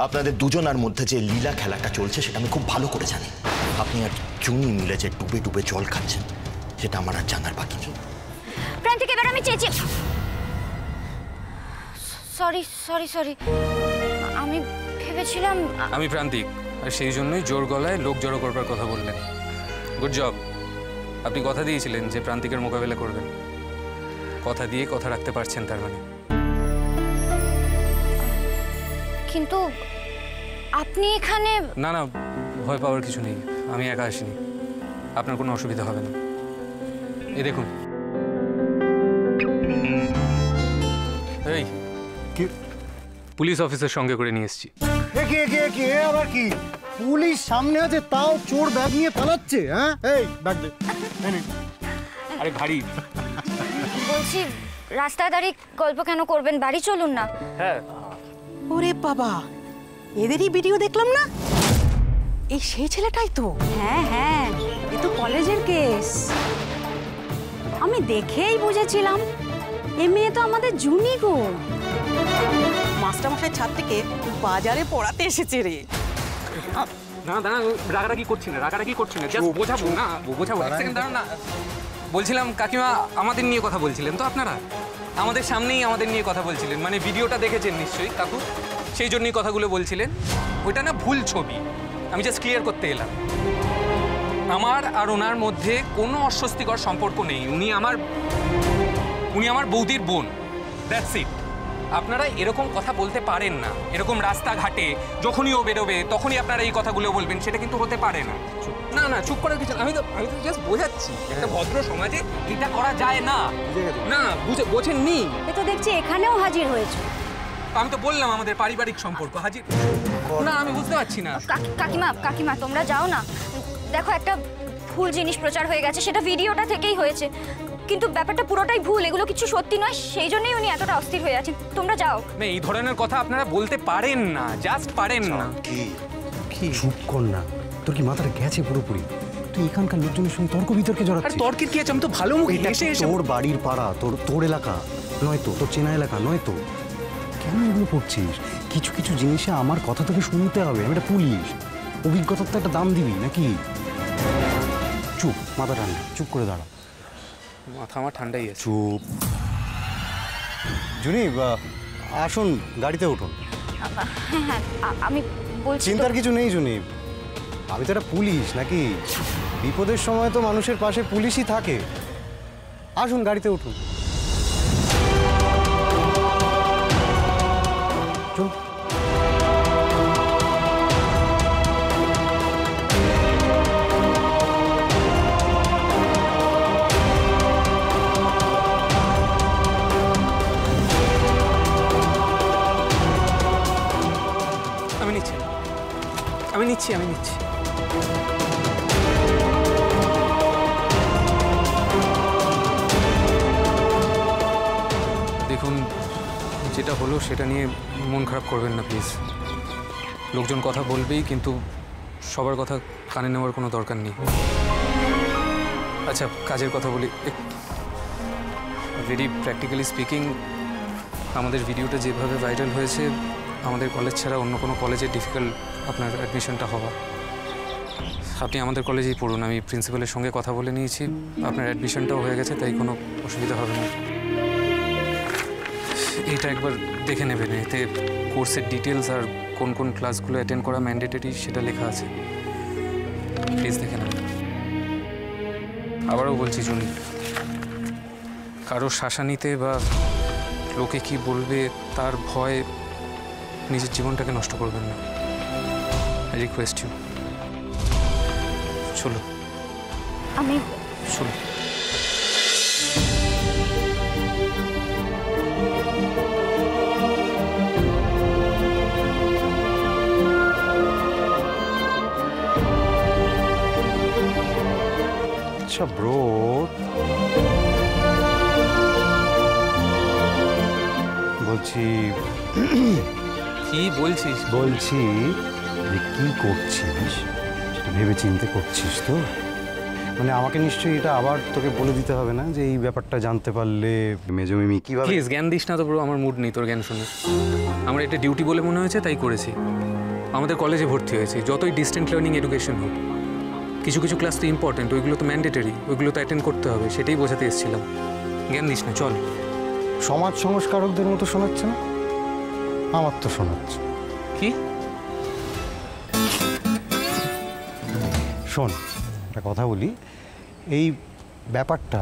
আপনাদের দুজনের মধ্যে যে লীলা খেলাটা চলছে সেটা আমি খুব ভালো করে জানি। আপনি আর চুনি মিলে যে ডুবে ডুবে জল খাচ্ছেন সেটা আমার আর জানার বাকি নেই। প্রান্তিক, এবার আমি চেঁচিয়ে সরি সরি সরি, আমি ভেবেছিলাম আমি প্রান্তিক, আর সেই জন্যই জোর গলায় লোক জড়ো করবার কথা বললেন। Good job. আপনি কথা দিয়েছিলেন যে প্রান্তিকের মোকাবেলা করবেন, কথা দিয়ে কথা রাখতে পারছেন তার মানে। কিন্তু আপনি এখানে। না না, ভয় পাওয়ার কিছু নেই, আমি একা আসিনি, আপনার কোনো অসুবিধা হবে না। এই দেখুন, এই পুলিশ অফিসার সঙ্গে করে নিয়ে এসেছি। আবার কি পুলিশ সামনে আছে তাও চোর ব্যাগ নিয়ে পালাচ্ছে? হ্যাঁ, এই ব্যাগ দে। আরে ভারী। বলছি, রাস্তায় দাঁড়িয়ে গল্প কেন করবেন, বাড়ি চলুন না। হ্যাঁ। ওরে বাবা, এদেরই ভিডিও দেখলাম না, এই সেই ছেলেটাই তো। হ্যাঁ হ্যাঁ, এ তো কলেজের কেস। আমি দেখেই বুঝেছিলাম এ মেয়ে তো আমাদের জুনি গো। মাস্টারমশাই ছাদ থেকে বাজারে পড়াতে এসেছে রে। না দাঁড়া, রাগারাগি করছি না, রাগারাগি করছি না, জাস্ট বোঝাবো না, বোঝাবো। এক সেকেন্ড দাঁড়ান না। বলছিলাম কাকিমা, আমাদের নিয়ে কথা বলছিলেন তো আপনারা? আমাদের সামনেই আমাদের নিয়ে কথা বলছিলেন, মানে ভিডিওটা দেখেছেন নিশ্চয়ই কাকু, সেই জন্যই কথাগুলো বলছিলেন। ওইটা না ভুল ছবি, আমি জাস্ট ক্লিয়ার করতে এলাম। আমার আর ওনার মধ্যে কোনো অস্বস্তিকর সম্পর্ক নেই। উনি আমার বৌদির বোন, দ্যাটস ইট। আপনারা এরকম কথা বলতে পারেন না, এরকম রাস্তাঘাটে যখনই ও বেরোবে তখনই আপনারা এই কথাগুলো বলবেন, সেটা কিন্তু হতে পারে না। না না, চুপ করার কিছু, আমি তো জাস্ট বোঝাচ্ছি, একটা ভদ্র সমাজে এটা করা যায় না। না বোঝেননি? এ তো দেখছি এখানেও হাজির হয়েছে। আমি তো বললাম আমাদের পারিবারিক সম্পর্ক। হাজির না, আমি বুঝতে পারছি না। কাকিমা কাকিমা তোমরা যাও না, দেখো একটা ভুল জিনিস প্রচার হয়ে গেছে, সেটা ভিডিওটা থেকেই হয়েছে, কিন্তু ব্যাপারটা পুরোটাই ভুল, এগুলো কিছু সত্যি নয়, সেই জন্যই উনি এতটা অস্থির হয়ে আছেন। তোমরা যাও। না, এই ধরনের কথা আপনারা বলতে পারেন না, জাস্ট পারেন না। কি চুপ কর না, তোর কি মাথাটা গেছে পুরোপুরি? তুই এখানকার লোকজনের সঙ্গে তর্ক বিতর্কে জড়াচ্ছিস। তর্কের কি আছে? আমি তো ভালো মুখে এসে তোর বাড়ির পাড়া, তোর এলাকা নয় তো, তোর চেনা এলাকা নয় তো, কেন এগুলো করছিস? কিছু কিছু জিনিসে আমার কথা তোকে শুনতে হবে। আমি একটা পুলিশ, অভিজ্ঞতার তো একটা দাম দিবি নাকি? চুপ, মাথা ঠান্ডা, চুপ করে দাঁড়া। মাথা আমার ঠান্ডাই আছে। চুপ। জুনি, আসুন, গাড়িতে উঠুন। হ্যাঁ, আমি বলছি চিন্তার কিছু নেই জুনি, আমি তো একটা পুলিশ নাকি? বিপদের সময় তো মানুষের পাশে পুলিশই থাকে। আসুন, গাড়িতে উঠুন। চল। আমি নিচ্ছি। দেখুন, যেটা হলো সেটা নিয়ে মন খারাপ করবেন না প্লিজ। লোকজন কথা বলবেই, কিন্তু সবার কথা কানে নেওয়ার কোনো দরকার নেই। আচ্ছা, কাজের কথা বলি। ভেরি প্র্যাকটিক্যালি স্পিকিং, আমাদের ভিডিওটা যেভাবে ভাইরাল হয়েছে, আমাদের কলেজ ছাড়া অন্য কোনো কলেজে ডিফিকাল্ট আপনার অ্যাডমিশনটা হওয়া। আপনি আমাদের কলেজেই পড়ুন, আমি প্রিন্সিপালের সঙ্গে কথা বলে নিয়েছি, আপনার অ্যাডমিশনটাও হয়ে গেছে, তাই কোনো অসুবিধা হবে না। এটা একবার দেখে নেবেন, এতে কোর্সের ডিটেলস আর কোন কোন ক্লাসগুলো অ্যাটেন্ড করা ম্যান্ডেটরি সেটা লেখা আছে, প্লিজ দেখে নেবেন। আবারও বলছি জুনি, কারো শাসানিতে বা লোকে কি বলবে তার ভয় নিজের জীবনটাকে নষ্ট করবেন না। I request you. চলো। আমি চলো। আচ্ছা ব্রো, বলছি কি বলছিস? বলছি যে কি করছিস সেটা ভেবে চিন্তে করছিস তো? মানে আমাকে নিশ্চয়ই এটা আবার তোকে বলে দিতে হবে না যে এই ব্যাপারটা জানতে পারলে মেজো মিমি কিভাবে। প্লিজ জ্ঞান দিস না তো ব্রো, আমার মুড নেই তোর জ্ঞান শুনে। আমার এটা ডিউটি বলে মনে হয়েছে তাই করেছি। আমাদের কলেজে ভর্তি হয়েছে, যতই ডিস্টেন্ট লার্নিং এডুকেশন হোক, কিছু কিছু ক্লাস তো ইম্পর্টেন্ট, ওইগুলো তো ম্যান্ডেটরি, ওইগুলো তো অ্যাটেন্ড করতে হবে, সেটাই বোঝাতে এসেছিলাম। জ্ঞান দিস না, চল। সমাজ সংস্কারকদের মতো শোনাচ্ছে না? আমার তো শোনাচ্ছে। কি? শোন, একটা কথা বলি, এই ব্যাপারটা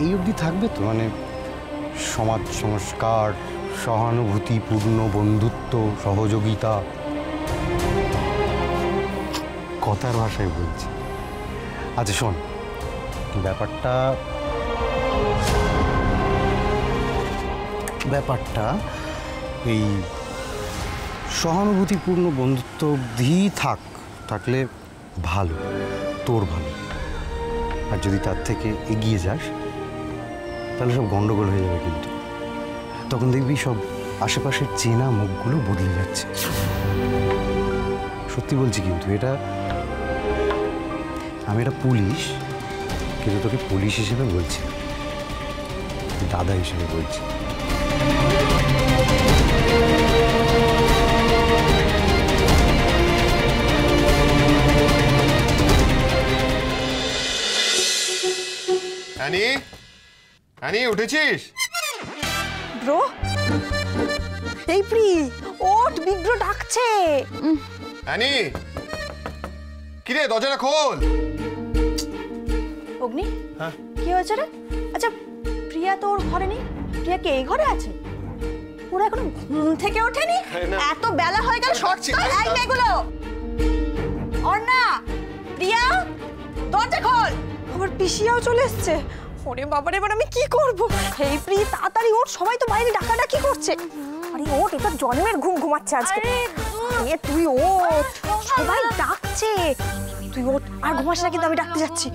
এই অবধি থাকবে তো, মানে সমাজ সংস্কার, সহানুভূতিপূর্ণ বন্ধুত্ব, সহযোগিতা, কথার ভাষায় বলছি। আচ্ছা শোন, ব্যাপারটা এই সহানুভূতিপূর্ণ বন্ধুত্ব অবধিই থাকলে ভালো, তোর ভালো। আর যদি তার থেকে এগিয়ে যাস তাহলে সব গন্ডগোল হয়ে যাবে, কিন্তু তখন দেখবি সব আশেপাশের চেনা মুখগুলো বদলে যাচ্ছে। সত্যি বলছি, কিন্তু আমি এটা পুলিশ, কিন্তু তোকে পুলিশ হিসেবে বলছি, দাদা হিসেবে বলছি। অ্যানি, উঠেছিস? ব্রো, এই প্রি, ওঠ, বিগ্র ডাকছে। অ্যানি, কিরে দরজাটা খোল। অগ্নি, কি হয়েছে রে? আচ্ছা, প্রিয়া তো ওর ঘরে নেই, প্রিয়া কি এই ঘরে আছে? ওরা এখনো ঘুম থেকে ওঠেনি? এত বেলা হয়ে গেল, এই মেয়েগুলো। অর্ণা, প্রিয়া, দরজা খোল। আমার পিসিয়াও চলে এসছে। ওরে বাবারে, এবার আমি কি করব? এই প্রি, তাড়াতাড়ি ওঠ, সবাই তো বাইরে ডাকাডাকি করছে। আরে ওঠ, এটা জন্মের ঘুম ঘুমাচ্ছে আজকে। আরে তুই ওঠ, সবাই ডাকছে, তুই ওঠ। আর ঘুমাস না, কিন্তু আমি ডাকতে যাচ্ছি।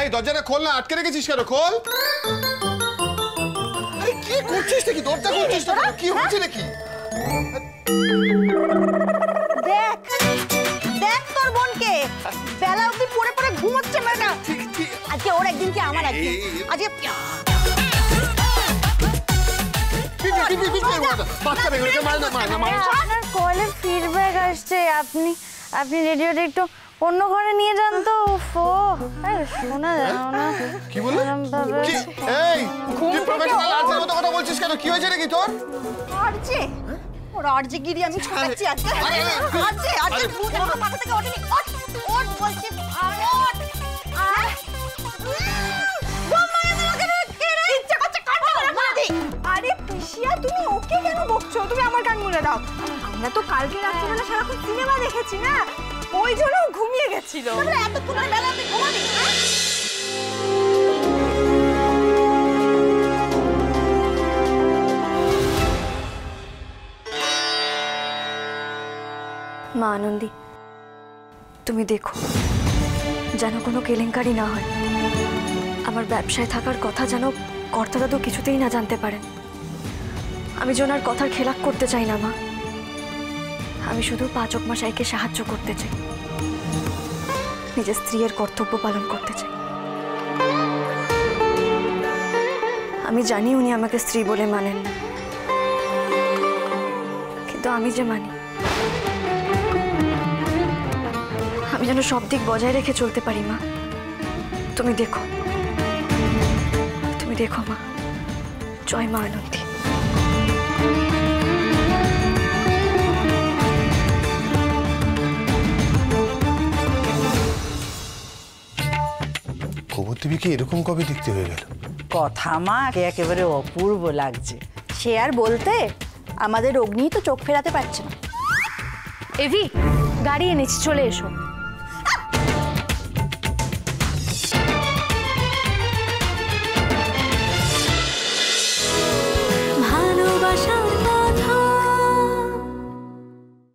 এই দরজাটা খোল না, আটকে রেখেছিস কেন? খোল। আরে কি করছিস নাকি? দরজা খুলছিস না, কি হচ্ছে নাকি? দেখ দেখ তোর বোনকে, বেলা অবধি পড়ে পড়ে ঘুমোচ্ছে মেয়েটা। আজকে ওর একদিন কি আমার একদিন। আজকে বাচ্চা বেগুলোকে মার না। আপনার কলে ফিডব্যাক আসছে, আপনি রেডিওটা একটু অন্য ঘরে নিয়ে যান তো। শোনা যায় না। কি বললি? এই তুই প্রফেশনাল আর্জের মতো কথা বলছিস কেন? কি হয়েছে নাকি তোর? আরজে, ওর আরজে গিরি আমি ছড়াচ্ছি আজকে। আরজে ভূত এখনো মাথা থেকে ওঠেনি। ওঠ বলছি, ওঠ। আরে পিসিয়া, তুমি ওকে কেন বকছো? তুমি আমার গান মুলে দাও। আমরা তো কালকে রাত্রিবেলা সারাক্ষণ সিনেমা দেখেছি না, ওই জন্য ঘুমিয়ে গেছিল। এতক্ষণ বেলা আপনি ঘুমাবি? মা আনন্দী, তুমি দেখো যেন কোনো কেলেঙ্কারি না হয়। আমার ব্যবসায় থাকার কথা যেন কর্তা দাদু কিছুতেই না জানতে পারেন। আমি জোনার কথার খেলাপ করতে চাই না মা, আমি শুধু পাচক মশাইকে সাহায্য করতে চাই, নিজের স্ত্রীর কর্তব্য পালন করতে চাই। আমি জানি উনি আমাকে স্ত্রী বলে মানেন না, কিন্তু আমি যে মানি। আমি যেন সব দিক বজায় রেখে চলতে পারি মা। তুমি দেখো মা। জয় মা আনন্দী। খবর টিভিকে এরকম কবে দেখতে হয়ে গেল? কথা মা একেবারে অপূর্ব লাগছে। সে আর বলতে, আমাদের অগ্নি তো চোখ ফেরাতে পারছে না। এভি, গাড়ি এনেছি, চলে এসো।